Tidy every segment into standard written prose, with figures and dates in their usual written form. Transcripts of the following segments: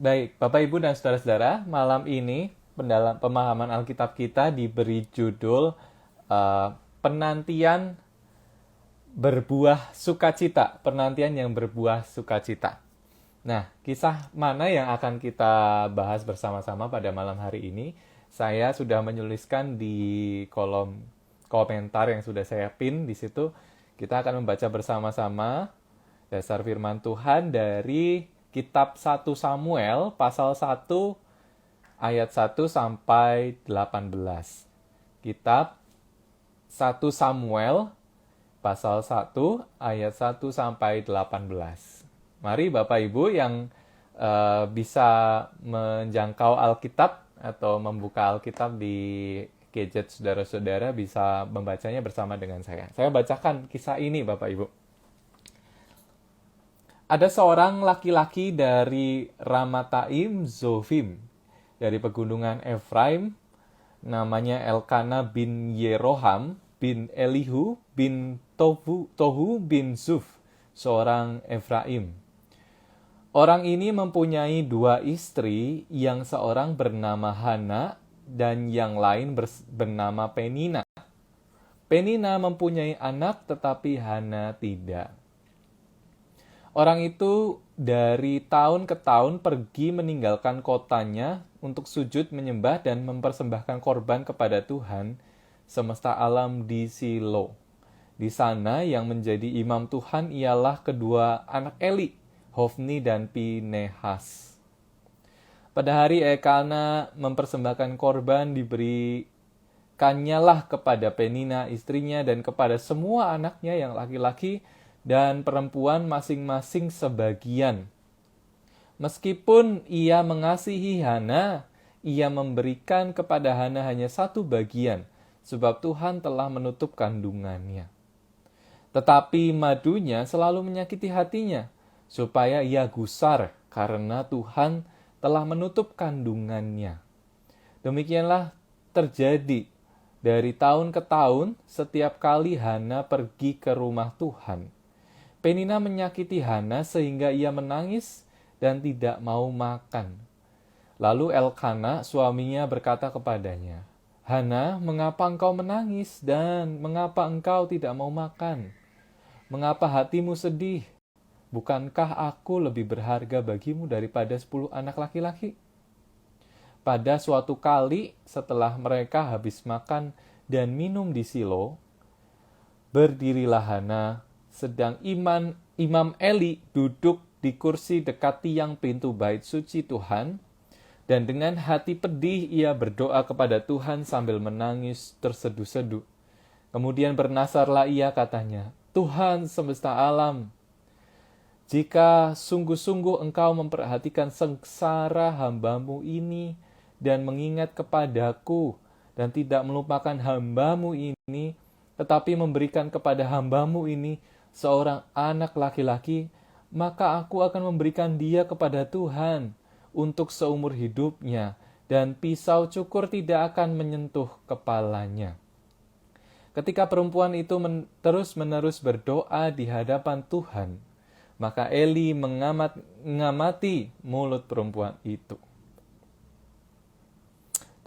Baik, Bapak, Ibu, dan Saudara-saudara, malam ini pemahaman Alkitab kita diberi judul eh, Penantian Berbuah Sukacita, penantian yang berbuah sukacita. Nah, kisah mana yang akan kita bahas bersama-sama pada malam hari ini? Saya sudah menuliskan di kolom komentar yang sudah saya pin di situ. Kita akan membaca bersama-sama dasar firman Tuhan dari kitab 1 Samuel pasal 1 ayat 1 sampai 18. Kitab 1 Samuel pasal 1 ayat 1 sampai 18. Mari Bapak Ibu yang bisa menjangkau Alkitab atau membuka Alkitab di gadget saudara-saudara bisa membacanya bersama dengan saya. Saya bacakan kisah ini Bapak Ibu. Ada seorang laki-laki dari Ramataim Zofim, dari pegunungan Efraim, namanya Elkana bin Yeroham bin Elihu bin Tohu bin Zuf, seorang Efraim. Orang ini mempunyai dua istri, yang seorang bernama Hana dan yang lain bernama Penina. Penina mempunyai anak tetapi Hana tidak. Orang itu dari tahun ke tahun pergi meninggalkan kotanya untuk sujud menyembah dan mempersembahkan korban kepada Tuhan semesta alam di Silo. Di sana yang menjadi imam Tuhan ialah kedua anak Eli, Hofni dan Pinehas. Pada hari Elkana mempersembahkan korban diberikannya lah kepada Penina istrinya dan kepada semua anaknya yang laki-laki dan perempuan masing-masing sebagian. Meskipun ia mengasihi Hana, ia memberikan kepada Hana hanya satu bagian, sebab Tuhan telah menutup kandungannya. Tetapi madunya selalu menyakiti hatinya, supaya ia gusar karena Tuhan telah menutup kandungannya. Demikianlah terjadi dari tahun ke tahun setiap kali Hana pergi ke rumah Tuhan. Penina menyakiti Hana sehingga ia menangis dan tidak mau makan. Lalu Elkana suaminya berkata kepadanya, "Hana, mengapa engkau menangis dan mengapa engkau tidak mau makan? Mengapa hatimu sedih? Bukankah aku lebih berharga bagimu daripada 10 anak laki-laki?" Pada suatu kali setelah mereka habis makan dan minum di Silo, berdirilah Hana, sedang Imam Eli duduk di kursi dekat tiang pintu bait suci Tuhan, dan dengan hati pedih ia berdoa kepada Tuhan sambil menangis terseduh-seduh. Kemudian bernasarlah ia, katanya, "Tuhan semesta alam, jika sungguh-sungguh engkau memperhatikan sengsara hambamu ini dan mengingat kepadaku dan tidak melupakan hambamu ini, tetapi memberikan kepada hambamu ini seorang anak laki-laki, maka aku akan memberikan dia kepada Tuhan untuk seumur hidupnya, dan pisau cukur tidak akan menyentuh kepalanya." Ketika perempuan itu terus-menerus berdoa di hadapan Tuhan, maka Eli mengamati mulut perempuan itu.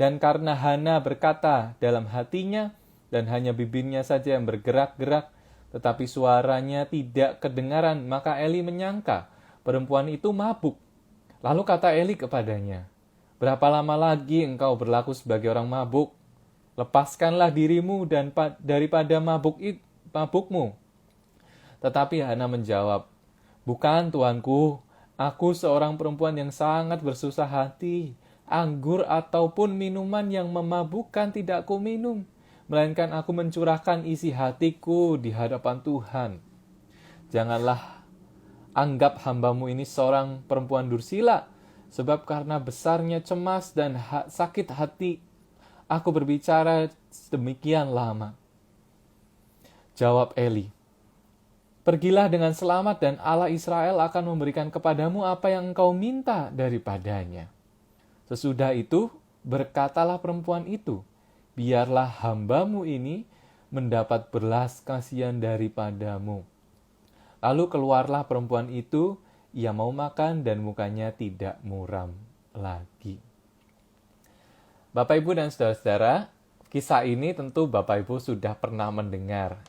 Dan karena Hana berkata dalam hatinya, dan hanya bibirnya saja yang bergerak-gerak, tetapi suaranya tidak kedengaran, maka Eli menyangka perempuan itu mabuk. Lalu kata Eli kepadanya, "Berapa lama lagi engkau berlaku sebagai orang mabuk? Lepaskanlah dirimu dan daripada mabukmu." Tetapi Hana menjawab, "Bukan, tuanku, aku seorang perempuan yang sangat bersusah hati. Anggur ataupun minuman yang memabukkan tidak aku minum, melainkan aku mencurahkan isi hatiku di hadapan Tuhan. Janganlah anggap hambamu ini seorang perempuan dursila, sebab karena besarnya cemas dan sakit hati, aku berbicara demikian lama." Jawab Eli, "Pergilah dengan selamat dan Allah Israel akan memberikan kepadamu apa yang engkau minta daripadanya." Sesudah itu, berkatalah perempuan itu, "Biarlah hambamu ini mendapat belas kasihan daripadamu." Lalu keluarlah perempuan itu, ia mau makan dan mukanya tidak muram lagi. Bapak Ibu dan saudara-saudara, kisah ini tentu Bapak Ibu sudah pernah mendengar.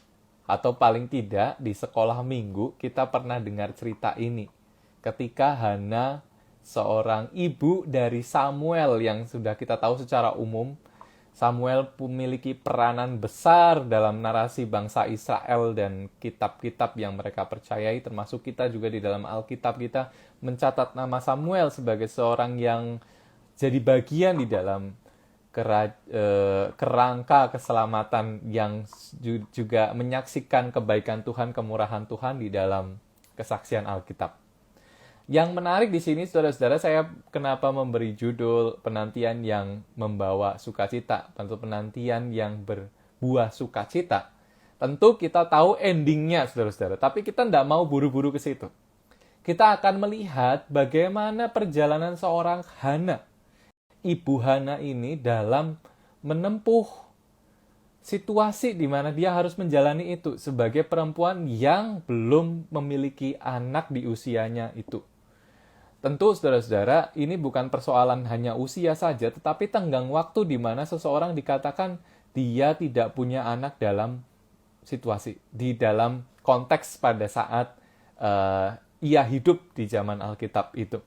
Atau paling tidak di sekolah minggu kita pernah dengar cerita ini. Ketika Hana, seorang ibu dari Samuel yang sudah kita tahu secara umum, Samuel memiliki peranan besar dalam narasi bangsa Israel dan kitab-kitab yang mereka percayai, termasuk kita juga di dalam Alkitab kita mencatat nama Samuel sebagai seorang yang jadi bagian di dalam kerangka keselamatan yang juga menyaksikan kebaikan Tuhan, kemurahan Tuhan di dalam kesaksian Alkitab. Yang menarik di sini, saudara-saudara, saya kenapa memberi judul penantian yang membawa sukacita, tentu penantian yang berbuah sukacita. Tentu kita tahu endingnya, saudara-saudara, tapi kita tidak mau buru-buru ke situ. Kita akan melihat bagaimana perjalanan seorang Hana, ibu Hana ini dalam menempuh situasi di mana dia harus menjalani itu sebagai perempuan yang belum memiliki anak di usianya itu. Tentu, saudara-saudara, ini bukan persoalan hanya usia saja, tetapi tenggang waktu di mana seseorang dikatakan dia tidak punya anak dalam situasi, di dalam konteks pada saat ia hidup di zaman Alkitab itu.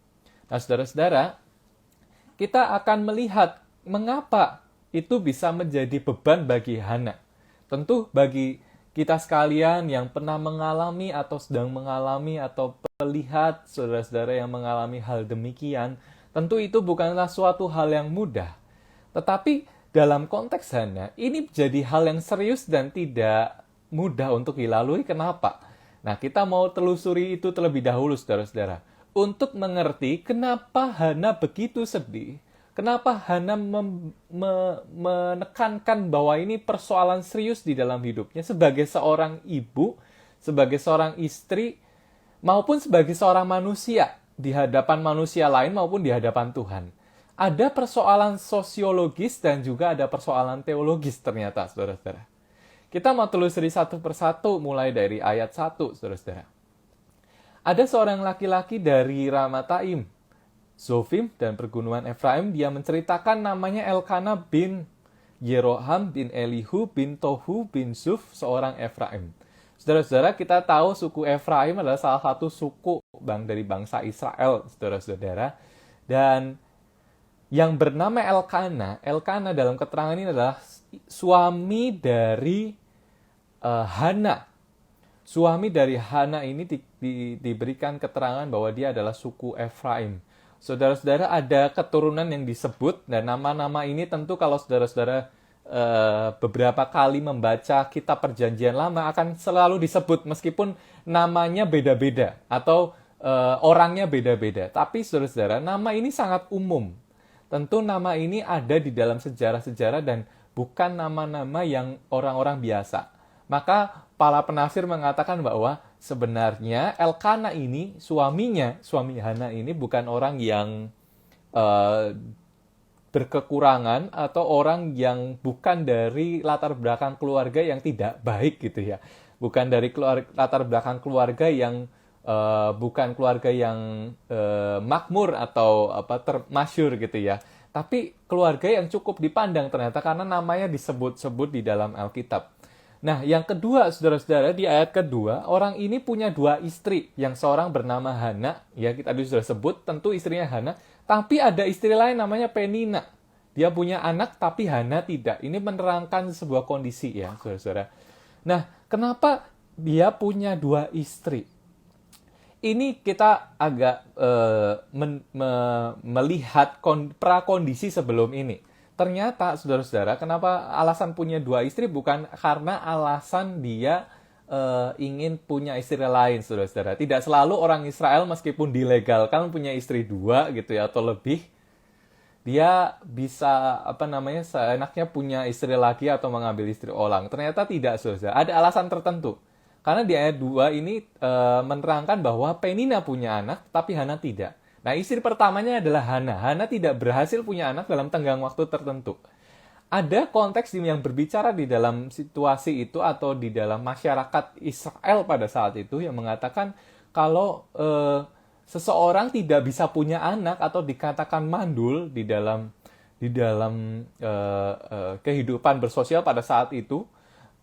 Nah, saudara-saudara, kita akan melihat mengapa itu bisa menjadi beban bagi Hana. Tentu bagi kita sekalian yang pernah mengalami atau sedang mengalami atau melihat saudara-saudara yang mengalami hal demikian, tentu itu bukanlah suatu hal yang mudah. Tetapi dalam konteks Hana, ini menjadi hal yang serius dan tidak mudah untuk dilalui. Kenapa? Nah, kita mau telusuri itu terlebih dahulu, saudara-saudara. Untuk mengerti kenapa Hana begitu sedih, kenapa Hana menekankan bahwa ini persoalan serius di dalam hidupnya sebagai seorang ibu, sebagai seorang istri, maupun sebagai seorang manusia di hadapan manusia lain maupun di hadapan Tuhan. Ada persoalan sosiologis dan juga ada persoalan teologis ternyata, saudara-saudara. Kita mau telusuri satu persatu mulai dari ayat 1, saudara-saudara. Ada seorang laki-laki dari Ramataim, Zofim dan pergunungan Efraim, dia menceritakan namanya Elkana bin Yeroham bin Elihu bin Tohu bin Zuf, seorang Efraim. Saudara-saudara, kita tahu suku Efraim adalah salah satu suku dari bangsa Israel, saudara-saudara. Dan yang bernama Elkana dalam keterangan ini adalah suami dari Hana. Suami dari Hana ini diberikan keterangan bahwa dia adalah suku Efraim. Saudara-saudara, ada keturunan yang disebut, dan nama-nama ini tentu kalau saudara-saudara beberapa kali membaca kitab Perjanjian Lama akan selalu disebut meskipun namanya beda-beda atau orangnya beda-beda. Tapi saudara-saudara, nama ini sangat umum. Tentu nama ini ada di dalam sejarah-sejarah dan bukan nama-nama yang orang-orang biasa. Maka para penafsir mengatakan bahwa sebenarnya Elkana ini, suami Hana ini bukan orang yang berkekurangan atau orang yang bukan dari latar belakang keluarga yang tidak baik gitu ya. Bukan dari latar belakang keluarga yang bukan keluarga yang makmur atau masyhur gitu ya. Tapi keluarga yang cukup dipandang ternyata karena namanya disebut-sebut di dalam Alkitab. Nah, yang kedua, saudara-saudara, di ayat kedua, orang ini punya dua istri. Yang seorang bernama Hana, ya kita sudah sebut, tentu istrinya Hana. Tapi ada istri lain namanya Penina. Dia punya anak, tapi Hana tidak. Ini menerangkan sebuah kondisi ya, saudara-saudara. Nah, kenapa dia punya dua istri? Ini kita agak melihat prakondisi sebelum ini. Ternyata, saudara-saudara, kenapa alasan punya dua istri bukan karena alasan dia ingin punya istri lain, saudara-saudara. Tidak selalu orang Israel meskipun dilegalkan punya istri dua gitu ya atau lebih, dia bisa seenaknya punya istri lagi atau mengambil istri orang. Ternyata tidak, saudara. Ada alasan tertentu. Karena di ayat 2 ini menerangkan bahwa Penina punya anak, tapi Hana tidak. Nah, istri pertamanya adalah Hana. Hana tidak berhasil punya anak dalam tenggang waktu tertentu. Ada konteks yang berbicara di dalam situasi itu atau di dalam masyarakat Israel pada saat itu yang mengatakan kalau seseorang tidak bisa punya anak atau dikatakan mandul di dalam kehidupan bersosial pada saat itu,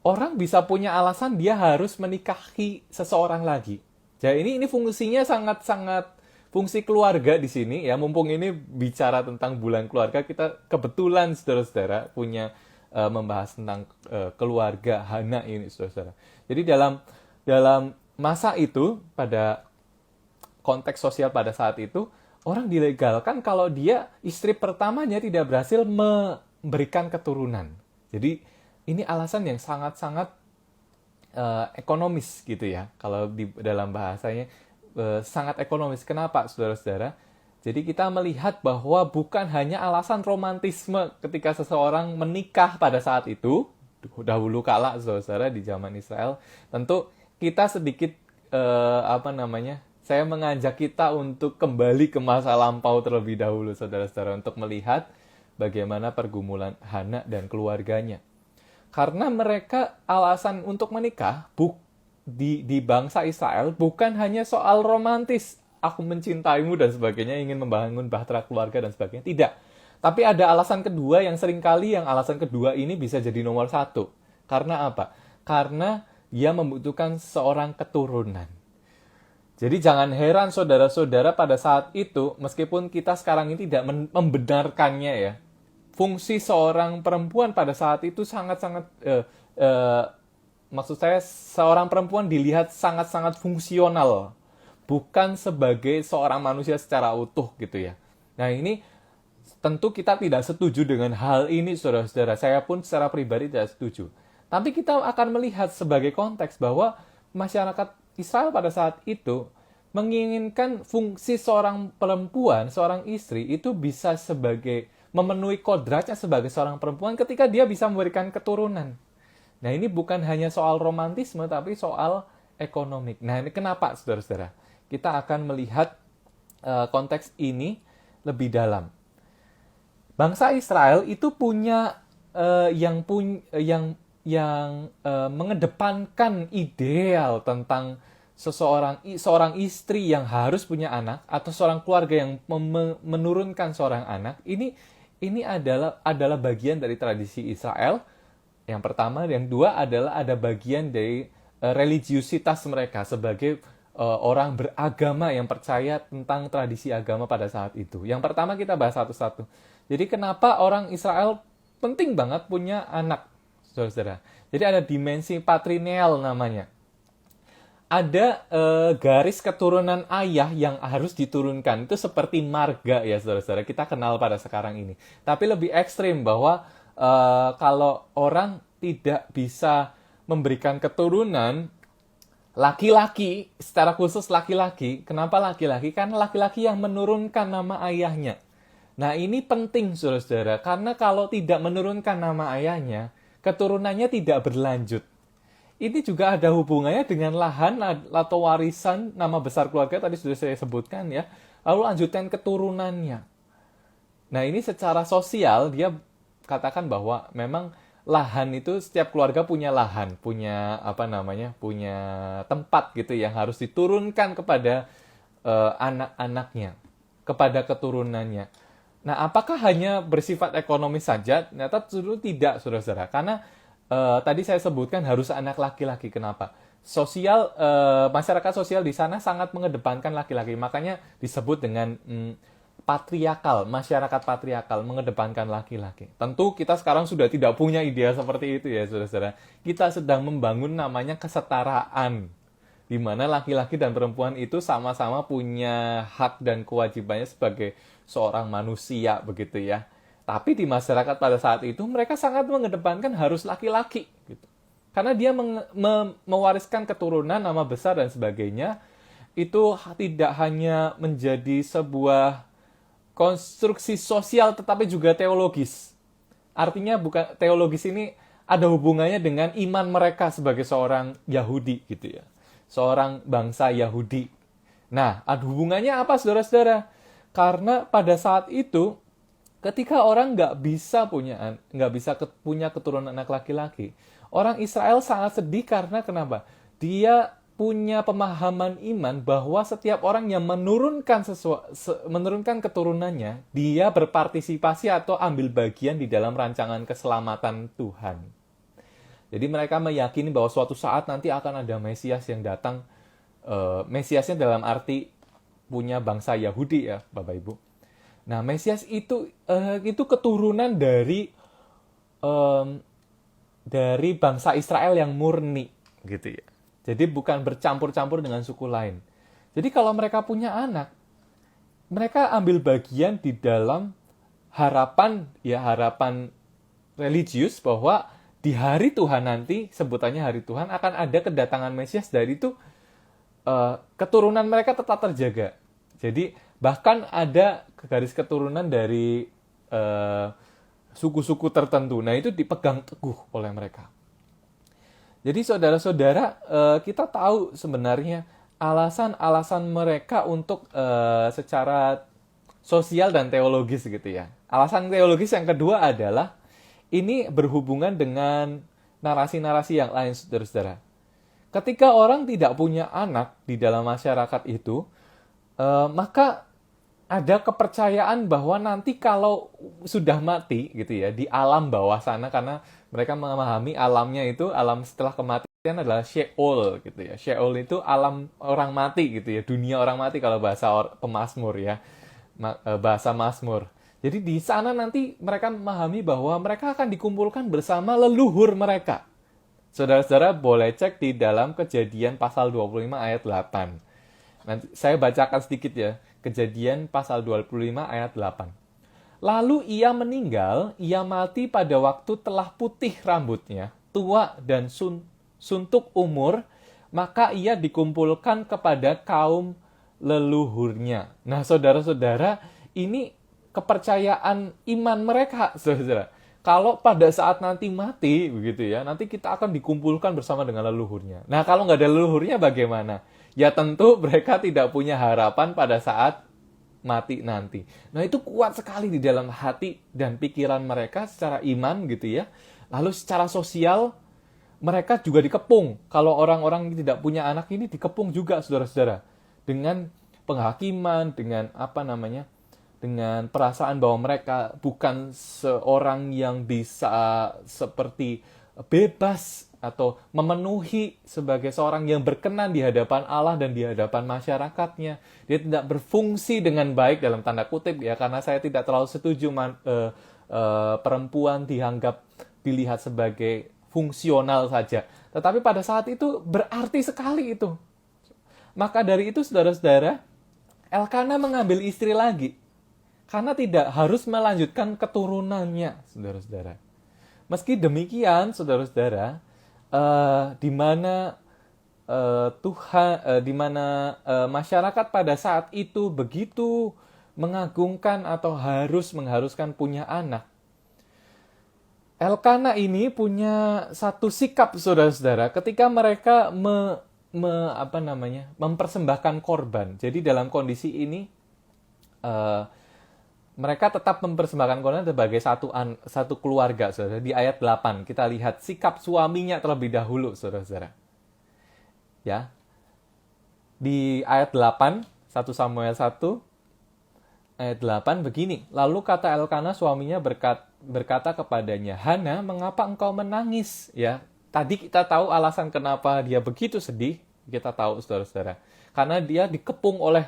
orang bisa punya alasan dia harus menikahi seseorang lagi. Jadi ini fungsinya sangat-sangat fungsi keluarga di sini ya. Mumpung ini bicara tentang bulan keluarga, kita kebetulan saudara-saudara punya membahas tentang keluarga Hana ini saudara-saudara. Jadi dalam masa itu, pada konteks sosial pada saat itu, orang dilegalkan kalau dia istri pertamanya tidak berhasil memberikan keturunan. Jadi ini alasan yang sangat-sangat ekonomis gitu ya. Kalau di dalam bahasanya sangat ekonomis. Kenapa saudara-saudara? Jadi kita melihat bahwa bukan hanya alasan romantisme ketika seseorang menikah pada saat itu, dahulu kala saudara-saudara di zaman Israel. Tentu kita sedikit saya mengajak kita untuk kembali ke masa lampau terlebih dahulu, saudara-saudara, untuk melihat bagaimana pergumulan Hana dan keluarganya. Karena mereka alasan untuk menikah di bangsa Israel bukan hanya soal romantis, aku mencintaimu dan sebagainya, ingin membangun bahtera keluarga dan sebagainya. Tidak. Tapi ada alasan kedua yang seringkali alasan kedua ini bisa jadi nomor satu. Karena apa? Karena dia membutuhkan seorang keturunan. Jadi jangan heran saudara-saudara pada saat itu, meskipun kita sekarang ini tidak membenarkannya ya, fungsi seorang perempuan pada saat itu sangat-sangat, maksud saya seorang perempuan dilihat sangat-sangat fungsional, bukan sebagai seorang manusia secara utuh gitu ya. Nah ini tentu kita tidak setuju dengan hal ini saudara-saudara, saya pun secara pribadi tidak setuju. Tapi kita akan melihat sebagai konteks bahwa masyarakat Israel pada saat itu menginginkan fungsi seorang perempuan, seorang istri itu bisa memenuhi kodratnya sebagai seorang perempuan ketika dia bisa memberikan keturunan. Nah ini bukan hanya soal romantisme tapi soal ekonomik. Nah ini kenapa saudara-saudara? Kita akan melihat konteks ini lebih dalam. Bangsa Israel itu punya yang mengedepankan ideal tentang seorang istri yang harus punya anak atau seorang keluarga yang menurunkan seorang anak. Ini adalah bagian dari tradisi Israel. Yang pertama, yang dua adalah ada bagian dari religiusitas mereka sebagai orang beragama yang percaya tentang tradisi agama pada saat itu. Yang pertama kita bahas satu-satu. Jadi kenapa orang Israel penting banget punya anak? Saudara. Jadi ada dimensi patrilineal namanya. Ada garis keturunan ayah yang harus diturunkan. Itu seperti marga ya saudara-saudara. Kita kenal pada sekarang ini. Tapi lebih ekstrim bahwa kalau orang tidak bisa memberikan keturunan, laki-laki, secara khusus laki-laki. Kenapa laki-laki? Karena laki-laki yang menurunkan nama ayahnya. Nah ini penting saudara-saudara. Karena kalau tidak menurunkan nama ayahnya, keturunannya tidak berlanjut. Ini juga ada hubungannya dengan lahan atau warisan nama besar keluarga tadi sudah saya sebutkan ya. Lalu lanjutkan keturunannya. Nah ini secara sosial dia katakan bahwa memang lahan itu setiap keluarga punya lahan, punya punya tempat gitu yang harus diturunkan kepada anak-anaknya, kepada keturunannya. Nah, apakah hanya bersifat ekonomis saja? Ternyata justru tidak, saudara-saudara. Karena tadi saya sebutkan harus anak laki-laki. Kenapa? Masyarakat sosial di sana sangat mengedepankan laki-laki. Makanya disebut dengan patriarkal, masyarakat patriarkal, mengedepankan laki-laki. Tentu kita sekarang sudah tidak punya ideal seperti itu ya, saudara-saudara. Kita sedang membangun namanya kesetaraan, di mana laki-laki dan perempuan itu sama-sama punya hak dan kewajibannya sebagai seorang manusia begitu ya. Tapi di masyarakat pada saat itu mereka sangat mengedepankan harus laki-laki gitu. Karena dia mewariskan keturunan, nama besar dan sebagainya. Itu tidak hanya menjadi sebuah konstruksi sosial tetapi juga teologis. Artinya bukan teologis ini ada hubungannya dengan iman mereka sebagai seorang Yahudi gitu ya. Seorang bangsa Yahudi. Nah, ada hubungannya apa saudara-saudara? Karena pada saat itu, ketika orang nggak bisa punya keturunan anak laki-laki, orang Israel sangat sedih karena kenapa? Dia punya pemahaman iman bahwa setiap orang yang menurunkan keturunannya, dia berpartisipasi atau ambil bagian di dalam rancangan keselamatan Tuhan. Jadi mereka meyakini bahwa suatu saat nanti akan ada Mesias yang datang. Mesiasnya dalam arti punya bangsa Yahudi ya, Bapak Ibu. Nah, Mesias itu keturunan dari bangsa Israel yang murni, gitu ya. Jadi bukan bercampur-campur dengan suku lain. Jadi kalau mereka punya anak, mereka ambil bagian di dalam harapan religius bahwa di hari Tuhan nanti, sebutannya hari Tuhan, akan ada kedatangan Mesias. Dari itu keturunan mereka tetap terjaga. Jadi bahkan ada garis keturunan dari suku-suku tertentu. Nah, itu dipegang teguh oleh mereka. Jadi saudara-saudara, kita tahu sebenarnya alasan-alasan mereka untuk secara sosial dan teologis gitu ya. Alasan teologis yang kedua adalah ini berhubungan dengan narasi-narasi yang lain, saudara-saudara. Ketika orang tidak punya anak di dalam masyarakat itu, maka ada kepercayaan bahwa nanti kalau sudah mati gitu ya di alam bawah sana, karena mereka memahami alamnya itu alam setelah kematian adalah Sheol gitu ya. Sheol itu alam orang mati gitu ya, dunia orang mati kalau bahasa pemazmur ya, bahasa Mazmur. Jadi di sana nanti mereka memahami bahwa mereka akan dikumpulkan bersama leluhur mereka. Saudara-saudara boleh cek di dalam Kejadian pasal 25 ayat 8. Nanti saya bacakan sedikit ya. Kejadian pasal 25 ayat 8. Lalu ia meninggal, ia mati pada waktu telah putih rambutnya, tua dan suntuk umur, maka ia dikumpulkan kepada kaum leluhurnya. Nah, saudara-saudara, ini kepercayaan iman mereka, saudara. Kalau pada saat nanti mati, begitu ya, nanti kita akan dikumpulkan bersama dengan leluhurnya. Nah, kalau nggak ada leluhurnya bagaimana? Ya tentu mereka tidak punya harapan pada saat mati nanti. Nah, itu kuat sekali di dalam hati dan pikiran mereka secara iman gitu ya. Lalu secara sosial, mereka juga dikepung. Kalau orang-orang yang tidak punya anak ini dikepung juga, saudara-saudara. Dengan penghakiman, dengan dengan perasaan bahwa mereka bukan seorang yang bisa seperti bebas atau memenuhi sebagai seorang yang berkenan di hadapan Allah dan di hadapan masyarakatnya. Dia tidak berfungsi dengan baik dalam tanda kutip ya, karena saya tidak terlalu setuju perempuan dilihat sebagai fungsional saja. Tetapi pada saat itu berarti sekali itu. Maka dari itu saudara-saudara, Elkana mengambil istri lagi. Karena tidak harus melanjutkan keturunannya, saudara-saudara. Meski demikian, saudara-saudara, di mana masyarakat pada saat itu begitu mengagungkan atau mengharuskan punya anak. Elkana ini punya satu sikap, saudara-saudara, ketika mereka mempersembahkan korban. Jadi dalam kondisi ini mereka tetap mempersembahkan korban sebagai satu keluarga, saudara. Di ayat 8, kita lihat sikap suaminya terlebih dahulu, saudara-saudara. Ya. Di ayat 8, 1 Samuel 1, ayat 8 begini. Lalu kata Elkana suaminya berkata kepadanya, Hana, mengapa engkau menangis? Ya. Tadi kita tahu alasan kenapa dia begitu sedih. Kita tahu, saudara-saudara. Karena dia dikepung oleh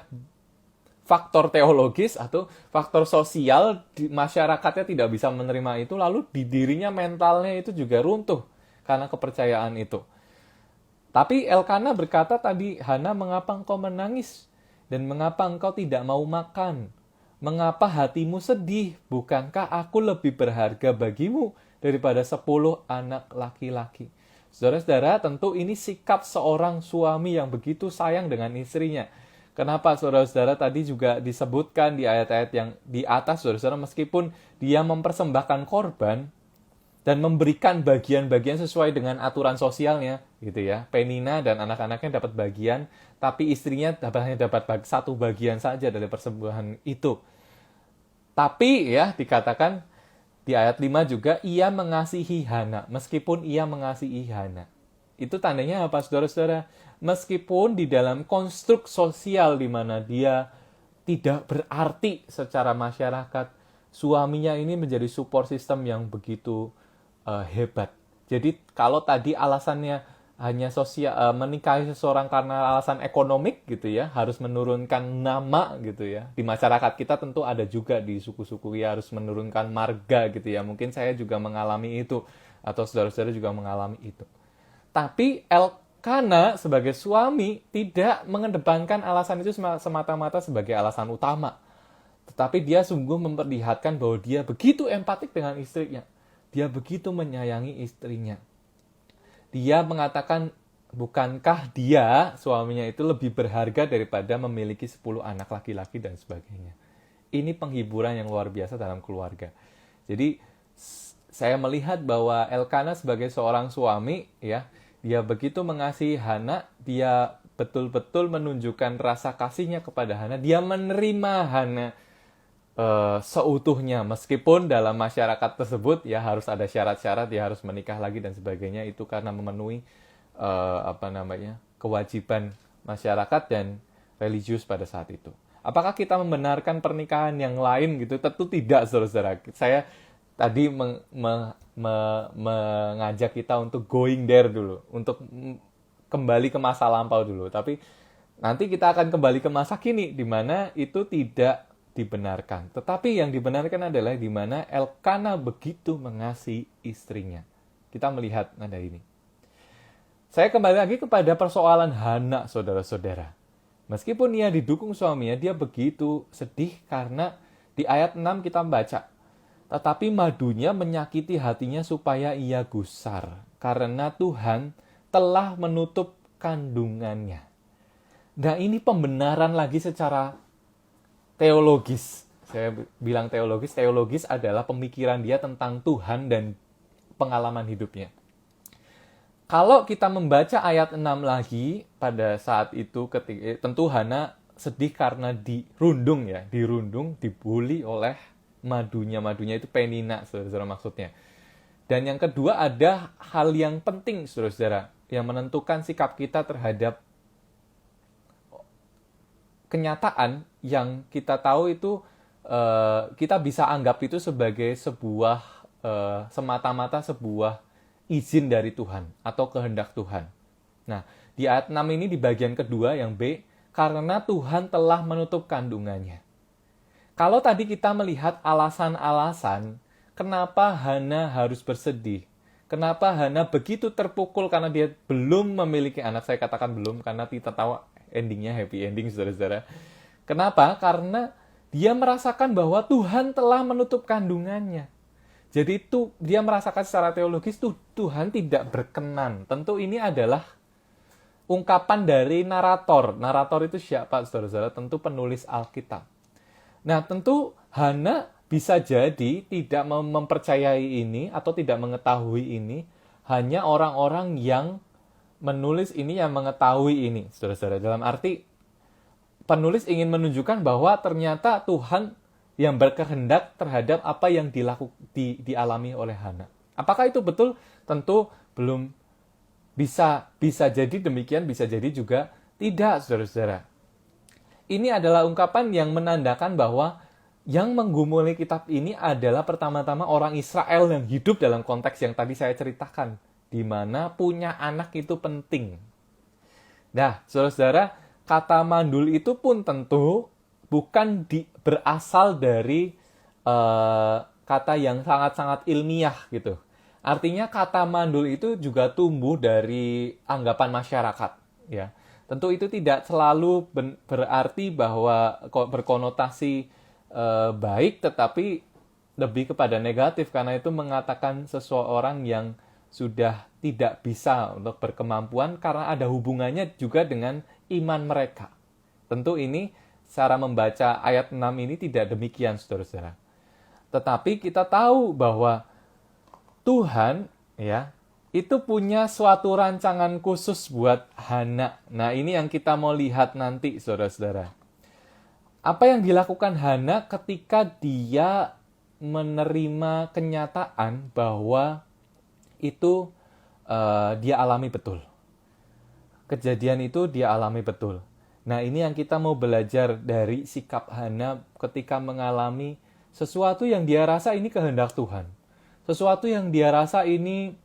faktor teologis atau faktor sosial, di masyarakatnya tidak bisa menerima itu, lalu di dirinya mentalnya itu juga runtuh karena kepercayaan itu. Tapi Elkana berkata tadi, Hana, mengapa engkau menangis? Dan mengapa engkau tidak mau makan? Mengapa hatimu sedih? Bukankah aku lebih berharga bagimu daripada 10 anak laki-laki? Saudara-saudara, tentu ini sikap seorang suami yang begitu sayang dengan istrinya. Kenapa, saudara-saudara, tadi juga disebutkan di ayat-ayat yang di atas, saudara-saudara, meskipun dia mempersembahkan korban dan memberikan bagian-bagian sesuai dengan aturan sosialnya, gitu ya. Penina dan anak-anaknya dapat bagian, tapi istrinya hanya dapat satu bagian saja dari persembahan itu. Tapi ya, dikatakan di ayat 5 juga, ia mengasihi Hana, meskipun ia mengasihi Hana. Itu tandanya apa, saudara-saudara? meskipun di dalam konstruk sosial di mana dia tidak berarti secara masyarakat, suaminya ini menjadi support system yang begitu hebat. Jadi kalau tadi alasannya hanya menikahi seseorang karena alasan ekonomik gitu ya, harus menurunkan nama gitu ya. Di masyarakat kita tentu ada juga di suku-suku ya harus menurunkan marga gitu ya. Mungkin saya juga mengalami itu atau saudara-saudara juga mengalami itu. Tapi Elkana sebagai suami tidak mengedepankan alasan itu semata-mata sebagai alasan utama. Tetapi dia sungguh memperlihatkan bahwa dia begitu empatik dengan istrinya. Dia begitu menyayangi istrinya. Dia mengatakan, bukankah dia, suaminya itu lebih berharga daripada memiliki 10 anak laki-laki dan sebagainya. Ini penghiburan yang luar biasa dalam keluarga. Jadi, saya melihat bahwa Elkana sebagai seorang suami, ya, dia begitu mengasihi Hana, dia betul-betul menunjukkan rasa kasihnya kepada Hana, dia menerima Hana seutuhnya, meskipun dalam masyarakat tersebut ya harus ada syarat-syarat, dia harus menikah lagi dan sebagainya, itu karena memenuhi kewajiban masyarakat dan religius pada saat itu. Apakah kita membenarkan pernikahan yang lain gitu? Tentu tidak, saudara-saudara. Saya tadi mengajak kita untuk going there dulu, untuk kembali ke masa lampau dulu. Tapi nanti kita akan kembali ke masa kini, di mana itu tidak dibenarkan. Tetapi yang dibenarkan adalah di mana Elkana begitu mengasihi istrinya. Kita melihat nada ini. Saya kembali lagi kepada persoalan Hana, saudara-saudara. Meskipun ia didukung suaminya, dia begitu sedih karena di ayat 6 kita membaca, tetapi madunya menyakiti hatinya supaya ia gusar, karena Tuhan telah menutup kandungannya. Nah, ini pembenaran lagi secara teologis. Saya bilang teologis adalah pemikiran dia tentang Tuhan dan pengalaman hidupnya. Kalau kita membaca ayat 6 lagi, pada saat itu tentu Hana sedih karena dirundung, dibuli oleh madunya itu penina, saudara-saudara maksudnya. Dan yang kedua ada hal yang penting, saudara-saudara, yang menentukan sikap kita terhadap kenyataan yang kita tahu itu kita bisa anggap itu sebagai sebuah semata-mata sebuah izin dari Tuhan atau kehendak Tuhan. Nah, di ayat 6 ini di bagian kedua yang B, karena Tuhan telah menutup kandungannya. Kalau tadi kita melihat alasan-alasan kenapa Hana harus bersedih, kenapa Hana begitu terpukul karena dia belum memiliki anak, saya katakan belum karena kita tahu endingnya happy ending, saudara-saudara. Kenapa? Karena dia merasakan bahwa Tuhan telah menutup kandungannya. Jadi itu dia merasakan secara teologis Tuhan tidak berkenan. Tentu ini adalah ungkapan dari narator. Narator itu siapa, saudara-saudara? Tentu penulis Alkitab. Nah, tentu Hana bisa jadi tidak mempercayai ini atau tidak mengetahui ini. Hanya orang-orang yang menulis ini yang mengetahui ini, saudara-saudara. Dalam arti, penulis ingin menunjukkan bahwa ternyata Tuhan yang berkehendak terhadap apa yang dialami oleh Hana. Apakah itu betul? Tentu belum bisa jadi demikian, bisa jadi juga tidak, saudara-saudara. Ini adalah ungkapan yang menandakan bahwa yang menggumuli kitab ini adalah pertama-tama orang Israel yang hidup dalam konteks yang tadi saya ceritakan, di mana punya anak itu penting. Nah, saudara-saudara, kata mandul itu pun tentu bukan berasal dari kata yang sangat-sangat ilmiah gitu. Artinya kata mandul itu juga tumbuh dari anggapan masyarakat, ya. Tentu itu tidak selalu berarti bahwa berkonotasi baik, tetapi lebih kepada negatif karena itu mengatakan seseorang yang sudah tidak bisa untuk berkemampuan karena ada hubungannya juga dengan iman mereka. Tentu ini cara membaca ayat 6 ini tidak demikian, saudara-saudara. Tetapi kita tahu bahwa Tuhan ya itu punya suatu rancangan khusus buat Hana. Nah, ini yang kita mau lihat nanti, saudara-saudara. Apa yang dilakukan Hana ketika dia menerima kenyataan bahwa itu dia alami betul. kejadian itu dia alami betul. Nah, ini yang kita mau belajar dari sikap Hana ketika mengalami sesuatu yang dia rasa ini kehendak Tuhan. Sesuatu yang dia rasa ini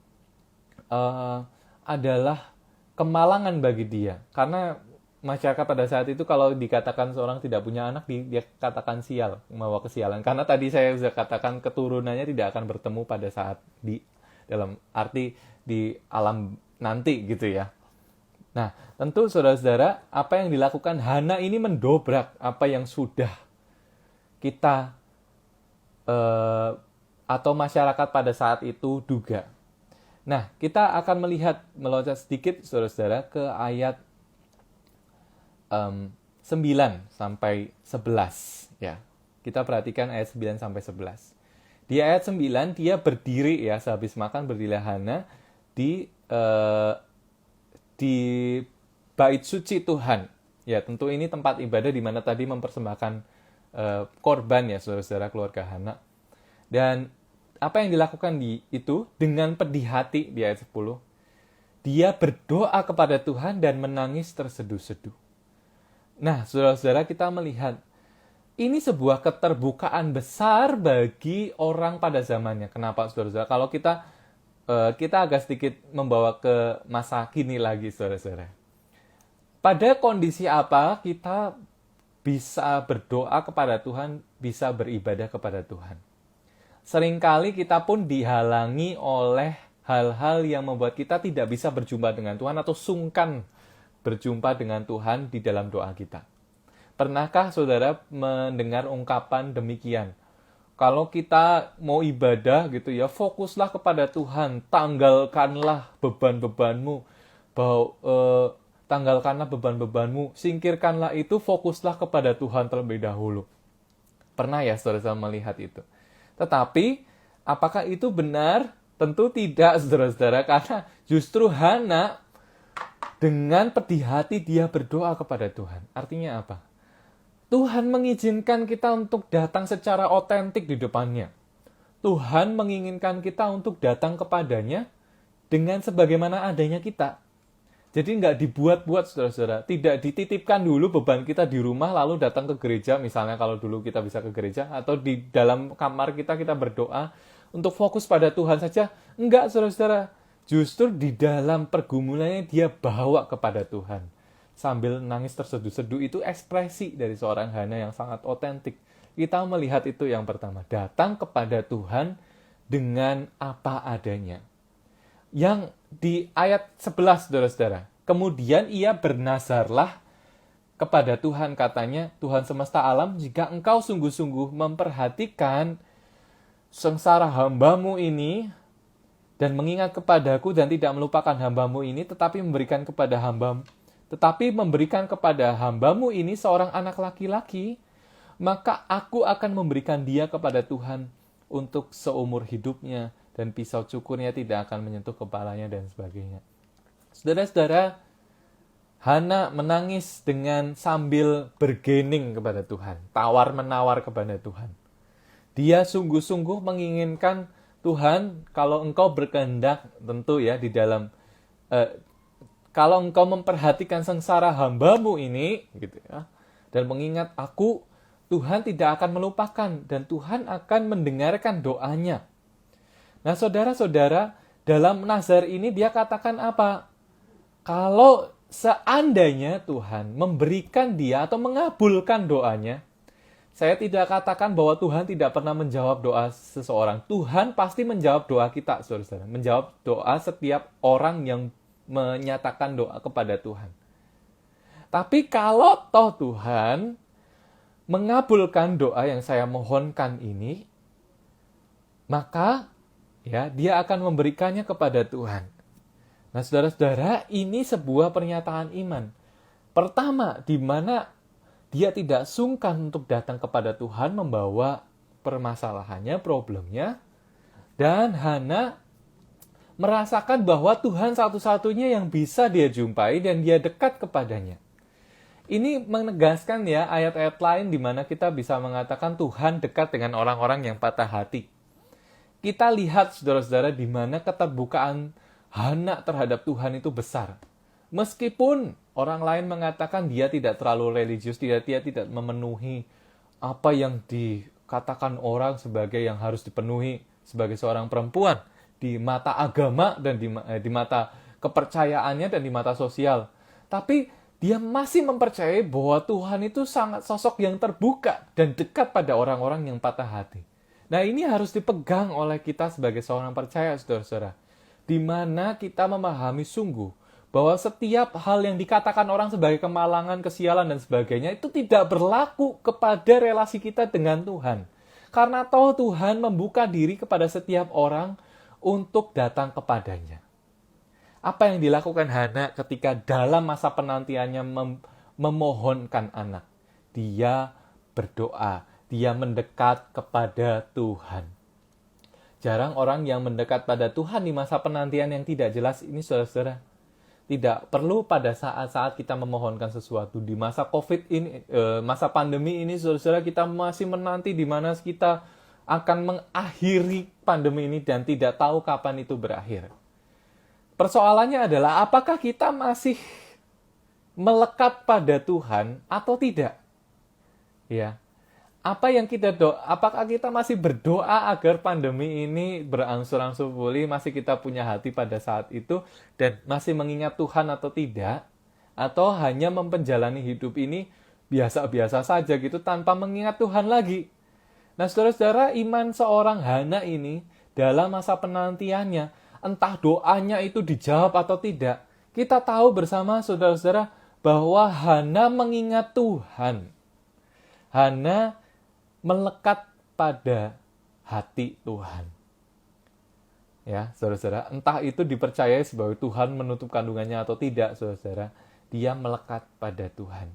adalah kemalangan bagi dia. Karena masyarakat pada saat itu kalau dikatakan seorang tidak punya anak, dia katakan sial, membawa kesialan. Karena tadi saya sudah katakan keturunannya tidak akan bertemu pada saat dalam arti di alam nanti gitu ya. Nah, tentu saudara-saudara, apa yang dilakukan Hana ini mendobrak apa yang sudah kita atau masyarakat pada saat itu duga. Nah, kita akan meloncat sedikit saudara-saudara ke ayat 9 sampai 11 ya. Kita perhatikan ayat 9 sampai 11. Di ayat 9 dia berdiri ya, sehabis makan berdirilah Hana di bait suci Tuhan. Ya, tentu ini tempat ibadah di mana tadi mempersembahkan korban ya saudara-saudara keluarga Hana. Dan apa yang dilakukan itu dengan pedih hati di ayat 10. Dia berdoa kepada Tuhan dan menangis terseduh-seduh. Nah, saudara-saudara, kita melihat ini sebuah keterbukaan besar bagi orang pada zamannya. Kenapa, saudara-saudara? Kalau kita agak sedikit membawa ke masa kini lagi, saudara-saudara. Pada kondisi apa kita bisa berdoa kepada Tuhan, bisa beribadah kepada Tuhan? Seringkali kita pun dihalangi oleh hal-hal yang membuat kita tidak bisa berjumpa dengan Tuhan atau sungkan berjumpa dengan Tuhan di dalam doa kita. Pernahkah saudara mendengar ungkapan demikian? Kalau kita mau ibadah gitu ya, fokuslah kepada Tuhan, tanggalkanlah beban-bebanmu, tanggalkanlah beban-bebanmu, singkirkanlah itu, fokuslah kepada Tuhan terlebih dahulu. Pernah ya saudara melihat itu? Tetapi, apakah itu benar? Tentu tidak, saudara-saudara, karena justru Hana dengan pedih hati dia berdoa kepada Tuhan. Artinya apa? Tuhan mengizinkan kita untuk datang secara otentik di depannya. Tuhan menginginkan kita untuk datang kepadanya dengan sebagaimana adanya kita. Jadi nggak dibuat-buat, saudara-saudara. Tidak dititipkan dulu beban kita di rumah, lalu datang ke gereja. Misalnya kalau dulu kita bisa ke gereja, atau di dalam kamar kita berdoa untuk fokus pada Tuhan saja. Enggak, saudara-saudara. Justru di dalam pergumulannya dia bawa kepada Tuhan. Sambil nangis terseduh-seduh, itu ekspresi dari seorang Hana yang sangat otentik. Kita melihat itu yang pertama. Datang kepada Tuhan dengan apa adanya. Yang di ayat 11, saudara-saudara. Kemudian ia bernazarlah kepada Tuhan, katanya, Tuhan semesta alam, jika engkau sungguh-sungguh memperhatikan sengsara hambamu ini, dan mengingat kepadaku dan tidak melupakan hambamu ini, tetapi memberikan kepada hambamu ini seorang anak laki-laki, maka aku akan memberikan dia kepada Tuhan untuk seumur hidupnya, dan pisau cukurnya tidak akan menyentuh kepalanya, dan sebagainya. Saudara-saudara, Hana menangis dengan sambil bergening kepada Tuhan, tawar-menawar kepada Tuhan. Dia sungguh-sungguh menginginkan Tuhan, kalau engkau berkehendak, tentu ya di dalam, kalau engkau memperhatikan sengsara hambamu ini, gitu ya, dan mengingat aku, Tuhan tidak akan melupakan, dan Tuhan akan mendengarkan doanya. Nah, saudara-saudara, dalam nazar ini dia katakan apa? Kalau seandainya Tuhan memberikan dia atau mengabulkan doanya, saya tidak katakan bahwa Tuhan tidak pernah menjawab doa seseorang. Tuhan pasti menjawab doa kita, saudara-saudara. Menjawab doa setiap orang yang menyatakan doa kepada Tuhan. Tapi kalau toh Tuhan mengabulkan doa yang saya mohonkan ini, maka ya, dia akan memberikannya kepada Tuhan. Nah, saudara-saudara, ini sebuah pernyataan iman. Pertama, di mana dia tidak sungkan untuk datang kepada Tuhan membawa permasalahannya, problemnya, dan Hana merasakan bahwa Tuhan satu-satunya yang bisa dia jumpai dan dia dekat kepadanya. Ini menegaskan ya ayat-ayat lain di mana kita bisa mengatakan Tuhan dekat dengan orang-orang yang patah hati. Kita lihat, saudara-saudara, di mana keterbukaan Hana terhadap Tuhan itu besar. Meskipun orang lain mengatakan dia tidak terlalu religius, dia tidak memenuhi apa yang dikatakan orang sebagai yang harus dipenuhi sebagai seorang perempuan di mata agama dan di mata kepercayaannya dan di mata sosial. Tapi dia masih mempercayai bahwa Tuhan itu sangat sosok yang terbuka dan dekat pada orang-orang yang patah hati. Nah, ini harus dipegang oleh kita sebagai seorang percaya, saudara-saudara. Di mana kita memahami sungguh bahwa setiap hal yang dikatakan orang sebagai kemalangan, kesialan, dan sebagainya itu tidak berlaku kepada relasi kita dengan Tuhan. Karena toh Tuhan membuka diri kepada setiap orang untuk datang kepadanya. Apa yang dilakukan Hana ketika dalam masa penantiannya memohonkan anak? Dia berdoa, dia mendekat kepada Tuhan. Jarang orang yang mendekat pada Tuhan di masa penantian yang tidak jelas ini, saudara-saudara. Tidak perlu pada saat-saat kita memohonkan sesuatu. Di masa COVID ini, masa pandemi ini, saudara-saudara, kita masih menanti di mana kita akan mengakhiri pandemi ini dan tidak tahu kapan itu berakhir. Persoalannya adalah apakah kita masih melekat pada Tuhan atau tidak? Ya. Apakah kita masih berdoa agar pandemi ini berangsur-angsur pulih, masih kita punya hati pada saat itu dan masih mengingat Tuhan atau tidak? Atau hanya menjalani hidup ini biasa-biasa saja gitu tanpa mengingat Tuhan lagi? Nah, saudara-saudara, iman seorang Hana ini dalam masa penantiannya, entah doanya itu dijawab atau tidak, kita tahu bersama saudara-saudara bahwa Hana mengingat Tuhan. Hana melekat pada hati Tuhan. Ya, saudara-saudara, entah itu dipercayai sebagai Tuhan menutup kandungannya atau tidak, saudara-saudara, dia melekat pada Tuhan.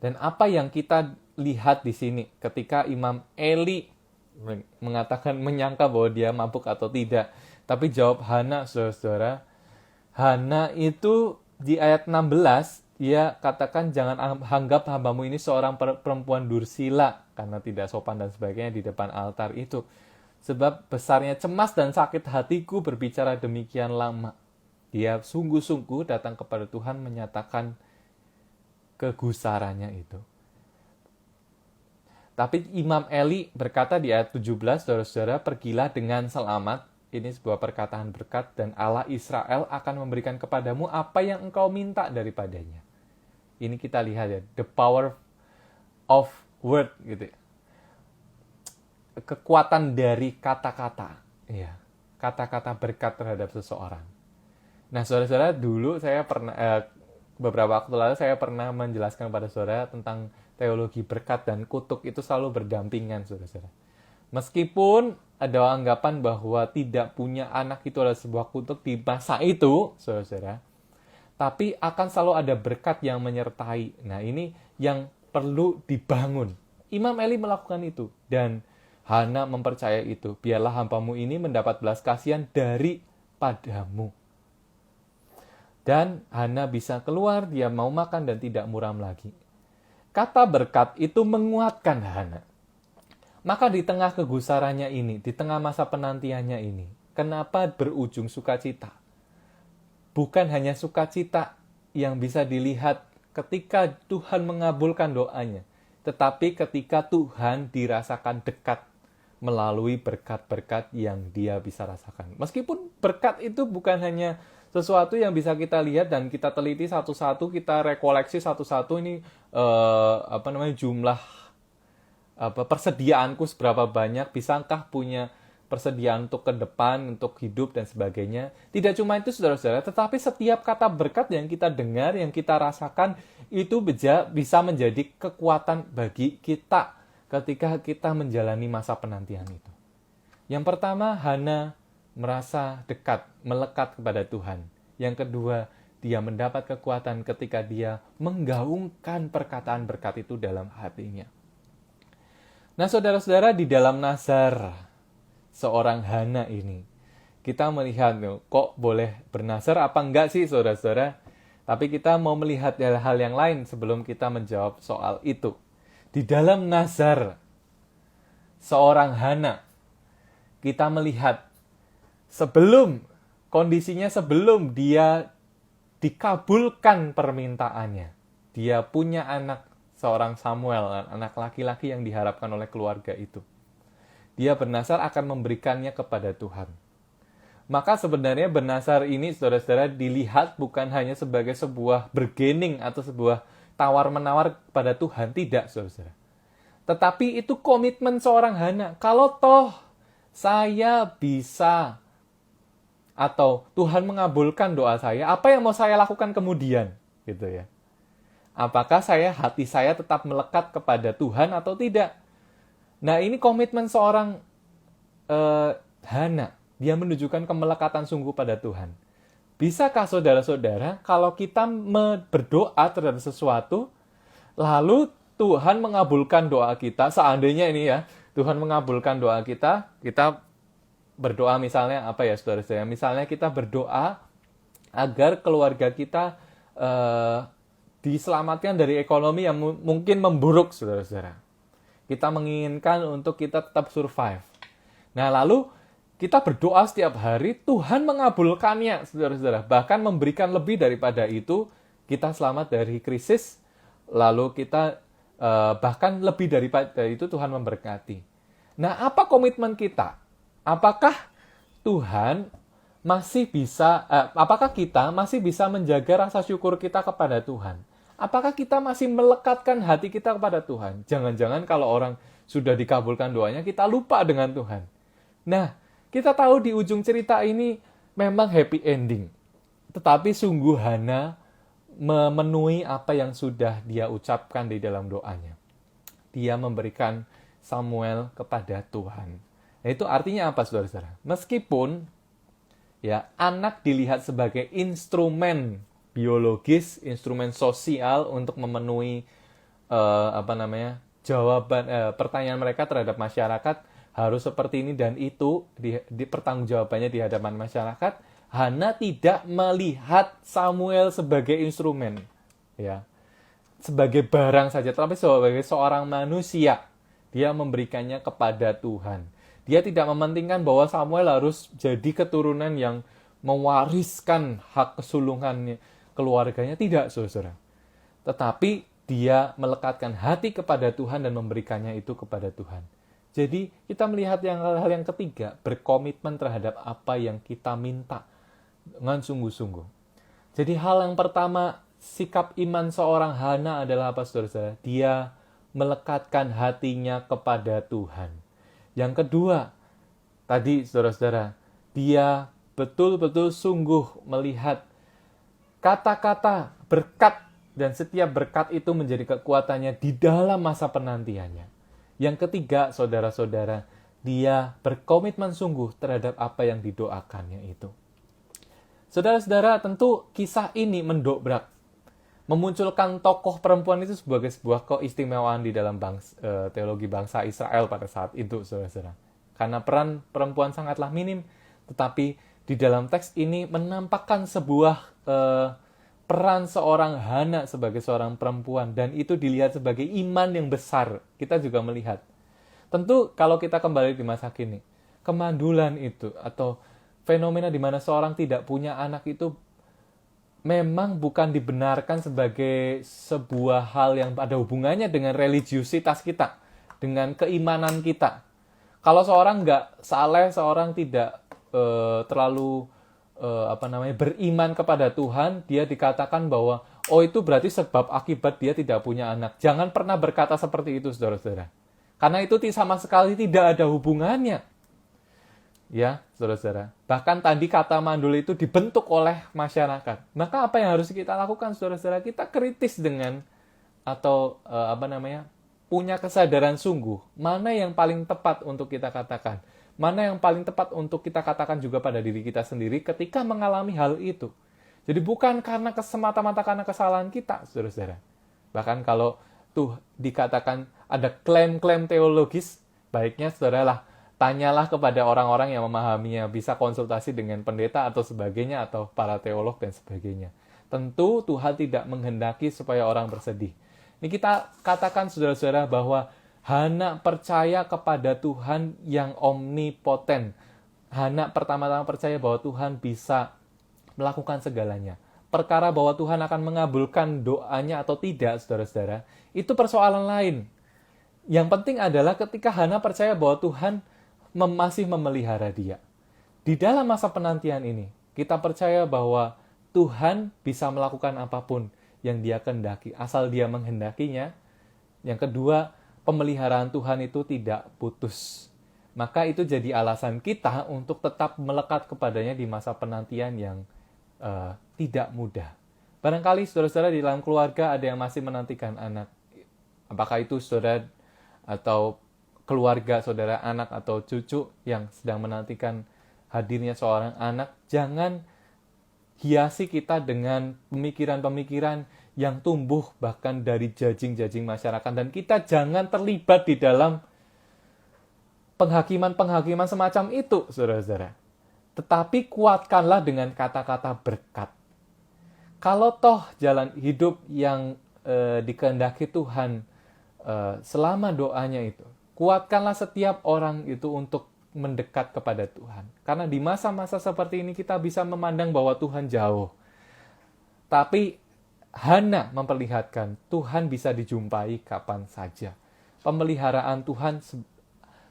Dan apa yang kita lihat di sini ketika Imam Eli mengatakan menyangka bahwa dia mabuk atau tidak, tapi jawab Hana, saudara-saudara, Hana itu di ayat 16 dia katakan jangan anggap hambamu ini seorang perempuan dursila karena tidak sopan dan sebagainya di depan altar itu. Sebab besarnya cemas dan sakit hatiku berbicara demikian lama. Dia sungguh-sungguh datang kepada Tuhan menyatakan kegusarannya itu. Tapi Imam Eli berkata di ayat 17, saudara-saudara, pergilah dengan selamat. Ini sebuah perkataan berkat dan Allah Israel akan memberikan kepadamu apa yang engkau minta daripadanya. Ini kita lihat ya, the power of word gitu. Kekuatan dari kata-kata. Ya, kata-kata berkat terhadap seseorang. Nah, saudara-saudara, dulu saya pernah beberapa waktu lalu saya pernah menjelaskan pada saudara tentang teologi berkat dan kutuk itu selalu berdampingan, saudara-saudara. Meskipun ada anggapan bahwa tidak punya anak itu adalah sebuah kutuk di masa itu, saudara-saudara, tapi akan selalu ada berkat yang menyertai. Nah, ini yang perlu dibangun. Imam Eli melakukan itu. Dan Hana mempercayai itu. Biarlah hambamu ini mendapat belas kasihan daripadamu. Dan Hana bisa keluar, dia mau makan dan tidak muram lagi. Kata berkat itu menguatkan Hana. Maka di tengah kegusarannya ini, di tengah masa penantiannya ini, kenapa berujung sukacita? Bukan hanya sukacita yang bisa dilihat ketika Tuhan mengabulkan doanya, tetapi ketika Tuhan dirasakan dekat melalui berkat-berkat yang dia bisa rasakan. Meskipun berkat itu bukan hanya sesuatu yang bisa kita lihat dan kita teliti satu-satu, kita rekoleksi satu-satu ini jumlah persediaanku seberapa banyak, bisakah punya persediaan untuk ke depan, untuk hidup dan sebagainya. Tidak cuma itu saudara-saudara, tetapi setiap kata berkat yang kita dengar, yang kita rasakan, itu bisa menjadi kekuatan bagi kita ketika kita menjalani masa penantian itu. Yang pertama, Hana merasa dekat, melekat kepada Tuhan. Yang kedua, dia mendapat kekuatan ketika dia menggaungkan perkataan berkat itu dalam hatinya. Nah, saudara-saudara, di dalam Nazar seorang Hana ini, kita melihat kok boleh bernazar apa enggak sih, saudara-saudara? Tapi kita mau melihat hal-hal yang lain sebelum kita menjawab soal itu. Di dalam Nazar seorang Hana, kita melihat kondisinya sebelum dia dikabulkan permintaannya. Dia punya anak, seorang Samuel, anak laki-laki yang diharapkan oleh keluarga itu. Dia bernasar akan memberikannya kepada Tuhan. Maka sebenarnya bernasar ini, saudara-saudara, dilihat bukan hanya sebagai sebuah bargaining atau sebuah tawar-menawar kepada Tuhan. Tidak, saudara-saudara. Tetapi itu komitmen seorang Hana. Kalau toh saya bisa atau Tuhan mengabulkan doa saya, apa yang mau saya lakukan kemudian? Gitu ya. Apakah hati saya tetap melekat kepada Tuhan atau tidak? Nah, ini komitmen seorang Hana. Dia menunjukkan kemelekatan sungguh pada Tuhan. Bisakah saudara-saudara, kalau kita berdoa terhadap sesuatu, lalu Tuhan mengabulkan doa kita, seandainya ini ya, Tuhan mengabulkan doa kita, kita berdoa misalnya apa ya saudara-saudara? Misalnya kita berdoa agar keluarga kita diselamatkan dari ekonomi yang mungkin memburuk, saudara-saudara. Kita menginginkan untuk kita tetap survive. Nah, lalu kita berdoa setiap hari, Tuhan mengabulkannya, saudara-saudara. Bahkan memberikan lebih daripada itu, kita selamat dari krisis, lalu kita bahkan lebih daripada itu Tuhan memberkati. Nah, apa komitmen kita? Apakah Tuhan apakah kita masih bisa menjaga rasa syukur kita kepada Tuhan? Apakah kita masih melekatkan hati kita kepada Tuhan? Jangan-jangan kalau orang sudah dikabulkan doanya, kita lupa dengan Tuhan. Nah, kita tahu di ujung cerita ini memang happy ending. Tetapi sungguh Hana memenuhi apa yang sudah dia ucapkan di dalam doanya. Dia memberikan Samuel kepada Tuhan. Nah, itu artinya apa, saudara-saudara? Meskipun ya anak dilihat sebagai instrumen biologis, instrumen sosial untuk memenuhi jawaban pertanyaan mereka terhadap masyarakat harus seperti ini dan itu di pertanggungjawabannya di hadapan masyarakat, Hana tidak melihat Samuel sebagai instrumen, ya, sebagai barang saja, tapi sebagai seorang manusia. Dia memberikannya kepada Tuhan. Dia tidak mementingkan bahwa Samuel harus jadi keturunan yang mewariskan hak kesulungan keluarganya. Tidak, saudara. Tetapi dia melekatkan hati kepada Tuhan dan memberikannya itu kepada Tuhan. Jadi kita melihat hal yang ketiga, berkomitmen terhadap apa yang kita minta dengan sungguh-sungguh. Jadi hal yang pertama, sikap iman seorang Hana adalah apa, saudara-saudara? Dia melekatkan hatinya kepada Tuhan. Yang kedua, tadi saudara-saudara, dia betul-betul sungguh melihat kata-kata berkat dan setiap berkat itu menjadi kekuatannya di dalam masa penantiannya. Yang ketiga, saudara-saudara, dia berkomitmen sungguh terhadap apa yang didoakannya itu. Saudara-saudara, tentu kisah ini mendobrak, memunculkan tokoh perempuan itu sebagai sebuah keistimewaan di dalam teologi bangsa Israel pada saat itu, saudara-saudara. Karena peran perempuan sangatlah minim, tetapi di dalam teks ini menampakkan sebuah peran seorang Hana sebagai seorang perempuan, dan itu dilihat sebagai iman yang besar. Kita juga melihat. Tentu kalau kita kembali di masa kini, kemandulan itu atau fenomena di mana seorang tidak punya anak itu memang bukan dibenarkan sebagai sebuah hal yang ada hubungannya dengan religiusitas kita, dengan keimanan kita. Kalau seorang nggak saleh, seorang tidak terlalu beriman kepada Tuhan, dia dikatakan bahwa itu berarti sebab akibat dia tidak punya anak. Jangan pernah berkata seperti itu, saudara-saudara. Karena itu sama sekali tidak ada hubungannya. Ya, saudara-saudara. Bahkan tadi kata mandul itu dibentuk oleh masyarakat. Maka apa yang harus kita lakukan, saudara-saudara? Kita kritis dengan punya kesadaran sungguh. Mana yang paling tepat untuk kita katakan? Mana yang paling tepat untuk kita katakan juga pada diri kita sendiri ketika mengalami hal itu. Jadi bukan karena semata-mata karena kesalahan kita, saudara-saudara. Bahkan kalau dikatakan ada klaim-klaim teologis, baiknya saudara tanyalah kepada orang-orang yang memahaminya, bisa konsultasi dengan pendeta atau sebagainya, atau para teolog dan sebagainya. Tentu Tuhan tidak menghendaki supaya orang bersedih. Ini kita katakan, saudara-saudara, bahwa Hana percaya kepada Tuhan yang omnipoten. Hana pertama-tama percaya bahwa Tuhan bisa melakukan segalanya. perkara bahwa Tuhan akan mengabulkan doanya atau tidak, saudara-saudara, itu persoalan lain. Yang penting adalah ketika Hana percaya bahwa Tuhan masih memelihara dia. Di dalam masa penantian ini, kita percaya bahwa Tuhan bisa melakukan apapun yang dia kehendaki, asal dia menghendakinya. Yang kedua, pemeliharaan Tuhan itu tidak putus. Maka itu jadi alasan kita untuk tetap melekat kepadanya di masa penantian yang tidak mudah. Barangkali saudara-saudara di dalam keluarga ada yang masih menantikan anak. Apakah itu saudara atau keluarga saudara, anak atau cucu yang sedang menantikan hadirnya seorang anak, jangan hiasi kita dengan pemikiran-pemikiran yang tumbuh bahkan dari jajing-jajing masyarakat. Dan kita jangan terlibat di dalam penghakiman-penghakiman semacam itu, saudara-saudara. Tetapi kuatkanlah dengan kata-kata berkat. Kalau toh jalan hidup yang dikehendaki Tuhan selama doanya itu, kuatkanlah setiap orang itu untuk mendekat kepada Tuhan. Karena di masa-masa seperti ini kita bisa memandang bahwa Tuhan jauh. Tapi Hana memperlihatkan Tuhan bisa dijumpai kapan saja. Pemeliharaan Tuhan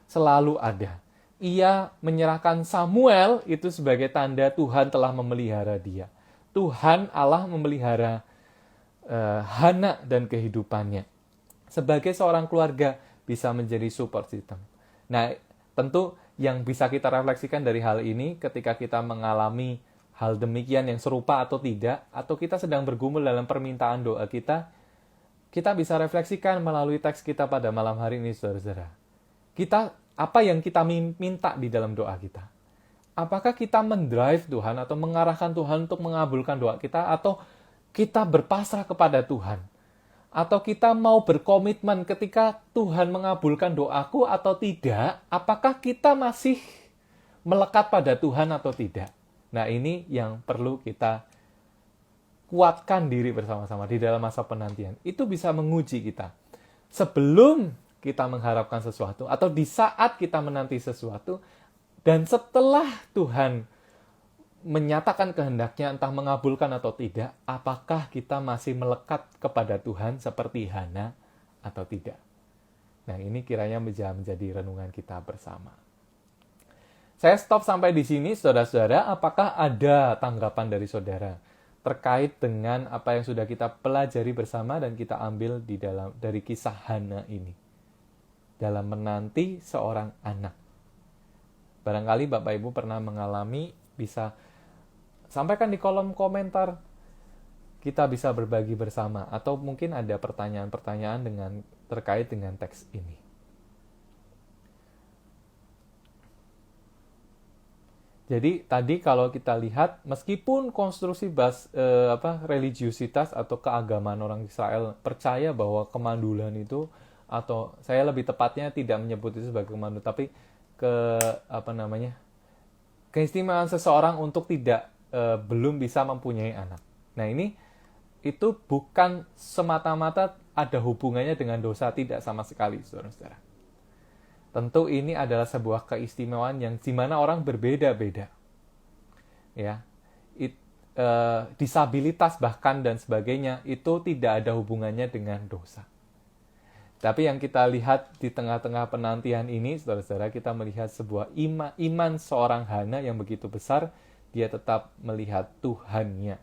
selalu ada. Ia menyerahkan Samuel itu sebagai tanda Tuhan telah memelihara dia. Tuhan Allah memelihara Hana dan kehidupannya. Sebagai seorang keluarga bisa menjadi support system. Nah, tentu yang bisa kita refleksikan dari hal ini ketika kita mengalami hal demikian yang serupa atau tidak, atau kita sedang bergumul dalam permintaan doa kita bisa refleksikan melalui teks kita pada malam hari ini, saudara-saudara. Apa yang kita minta di dalam doa kita? Apakah kita mendrive Tuhan atau mengarahkan Tuhan untuk mengabulkan doa kita, atau kita berpasrah kepada Tuhan? Atau kita mau berkomitmen ketika Tuhan mengabulkan doaku atau tidak, apakah kita masih melekat pada Tuhan atau tidak? Nah, ini yang perlu kita kuatkan diri bersama-sama di dalam masa penantian. Itu bisa menguji kita. Sebelum kita mengharapkan sesuatu, atau di saat kita menanti sesuatu, dan setelah Tuhan menyatakan kehendaknya entah mengabulkan atau tidak, apakah kita masih melekat kepada Tuhan seperti Hana atau tidak? Nah, ini kiranya menjadi renungan kita bersama. Saya stop sampai di sini, saudara-saudara. Apakah ada tanggapan dari saudara terkait dengan apa yang sudah kita pelajari bersama dan kita ambil dari kisah Hana ini dalam menanti seorang anak? Barangkali Bapak Ibu pernah mengalami, bisa sampaikan di kolom komentar, kita bisa berbagi bersama, atau mungkin ada pertanyaan-pertanyaan terkait dengan teks ini. Jadi tadi kalau kita lihat, meskipun konstruksi religiusitas atau keagamaan orang Israel percaya bahwa kemandulan itu, atau saya lebih tepatnya tidak menyebut itu sebagai kemandulan, tapi keistimewaan seseorang untuk tidak belum bisa mempunyai anak. Nah, itu bukan semata-mata ada hubungannya dengan dosa, tidak sama sekali, saudara-saudara. Tentu ini adalah sebuah keistimewaan yang di mana orang berbeda-beda. Ya. Disabilitas bahkan dan sebagainya itu tidak ada hubungannya dengan dosa. Tapi yang kita lihat di tengah-tengah penantian ini, saudara-saudara, kita melihat sebuah iman seorang Hana yang begitu besar. Dia tetap melihat Tuhannya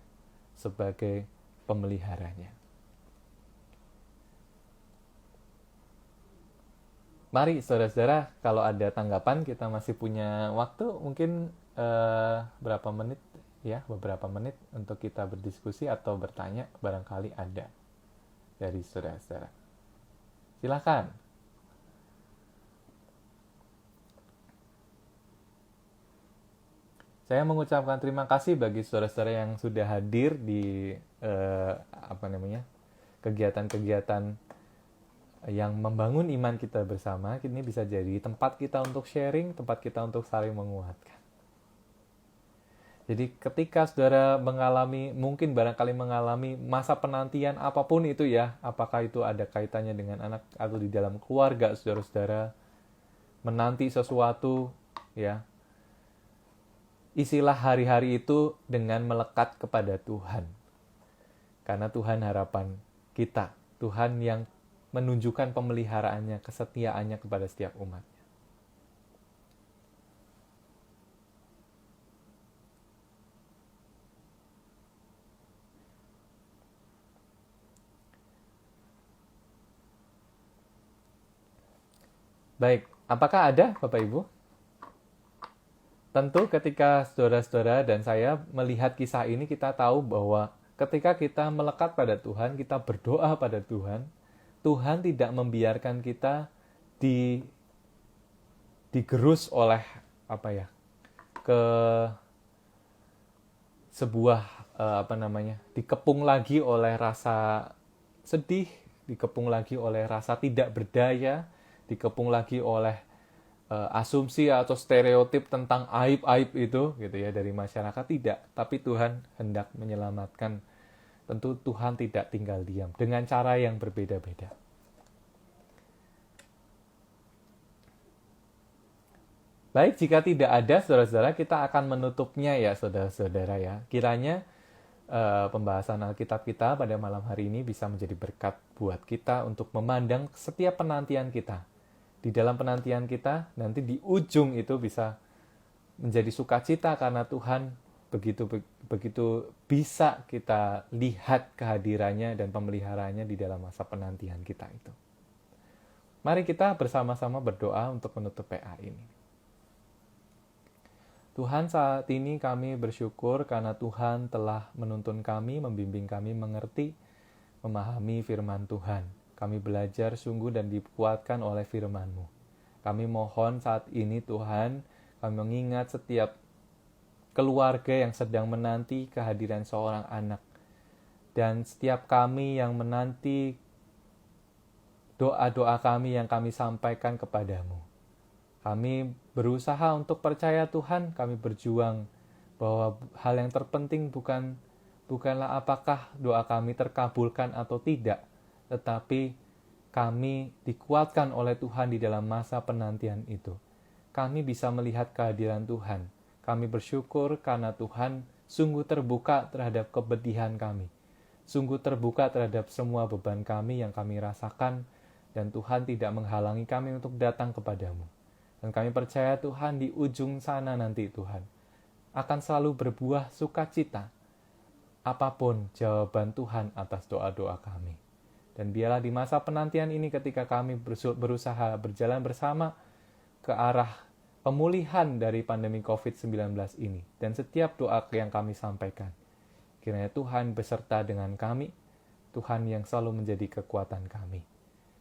sebagai pemeliharanya. Mari saudara-saudara, kalau ada tanggapan, kita masih punya waktu mungkin beberapa menit untuk kita berdiskusi atau bertanya, barangkali ada dari saudara-saudara. Silakan. Saya mengucapkan terima kasih bagi saudara-saudara yang sudah hadir di kegiatan-kegiatan yang membangun iman kita bersama. Ini bisa jadi tempat kita untuk sharing, tempat kita untuk saling menguatkan. Jadi ketika saudara mungkin barangkali mengalami masa penantian apapun itu ya, apakah itu ada kaitannya dengan anak atau di dalam keluarga saudara-saudara, menanti sesuatu, ya, isilah hari-hari itu dengan melekat kepada Tuhan. Karena Tuhan harapan kita, Tuhan yang menunjukkan pemeliharaannya, kesetiaannya kepada setiap umatnya. Baik, apakah ada Bapak Ibu? Tentu ketika saudara-saudara dan saya melihat kisah ini, kita tahu bahwa ketika kita melekat pada Tuhan, kita berdoa pada Tuhan, Tuhan tidak membiarkan kita digerus oleh ke sebuah dikepung lagi oleh rasa sedih, dikepung lagi oleh rasa tidak berdaya, dikepung lagi oleh asumsi atau stereotip tentang aib-aib itu gitu ya dari masyarakat. Tidak, tapi Tuhan hendak menyelamatkan. Tentu Tuhan tidak tinggal diam dengan cara yang berbeda-beda. Baik, jika tidak ada saudara-saudara, kita akan menutupnya ya saudara-saudara ya. Kiranya pembahasan Alkitab kita pada malam hari ini bisa menjadi berkat buat kita untuk memandang setiap penantian kita. Di dalam penantian kita, nanti di ujung itu bisa menjadi sukacita karena Tuhan begitu bisa kita lihat kehadirannya dan pemeliharaannya di dalam masa penantian kita itu. Mari kita bersama-sama berdoa untuk menutup PA ini. Tuhan, saat ini kami bersyukur karena Tuhan telah menuntun kami, membimbing kami mengerti, memahami firman Tuhan. Kami belajar sungguh dan dikuatkan oleh firman-Mu. Kami mohon saat ini Tuhan, kami mengingat setiap keluarga yang sedang menanti kehadiran seorang anak. Dan setiap kami yang menanti doa-doa kami yang kami sampaikan kepadamu. Kami berusaha untuk percaya Tuhan, kami berjuang bahwa hal yang terpenting bukanlah apakah doa kami terkabulkan atau tidak, tetapi kami dikuatkan oleh Tuhan di dalam masa penantian itu. Kami bisa melihat kehadiran Tuhan. Kami bersyukur karena Tuhan sungguh terbuka terhadap kepedihan kami. Sungguh terbuka terhadap semua beban kami yang kami rasakan, dan Tuhan tidak menghalangi kami untuk datang kepadamu. Dan kami percaya Tuhan di ujung sana nanti Tuhan akan selalu berbuah sukacita apapun jawaban Tuhan atas doa-doa kami. Dan biarlah di masa penantian ini ketika kami berusaha berjalan bersama ke arah pemulihan dari pandemi COVID-19 ini dan setiap doa yang kami sampaikan, kiranya Tuhan beserta dengan kami, Tuhan yang selalu menjadi kekuatan kami.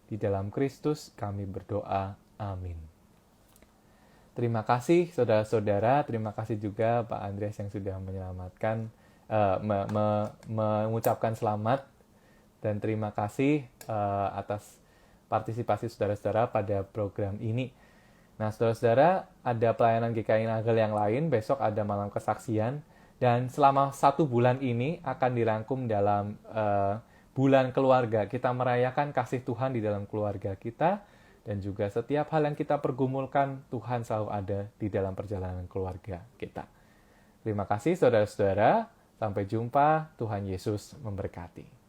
Di dalam Kristus kami berdoa. Amin. Terima kasih saudara-saudara, terima kasih juga Pak Andreas yang sudah menyelamatkan, mengucapkan selamat, dan terima kasih atas partisipasi saudara-saudara pada program ini. Nah, saudara-saudara, ada pelayanan GKI Nagel yang lain, besok ada malam kesaksian, dan selama 1 bulan ini akan dirangkum dalam bulan keluarga. Kita merayakan kasih Tuhan di dalam keluarga kita, dan juga setiap hal yang kita pergumulkan, Tuhan selalu ada di dalam perjalanan keluarga kita. Terima kasih saudara-saudara, sampai jumpa, Tuhan Yesus memberkati.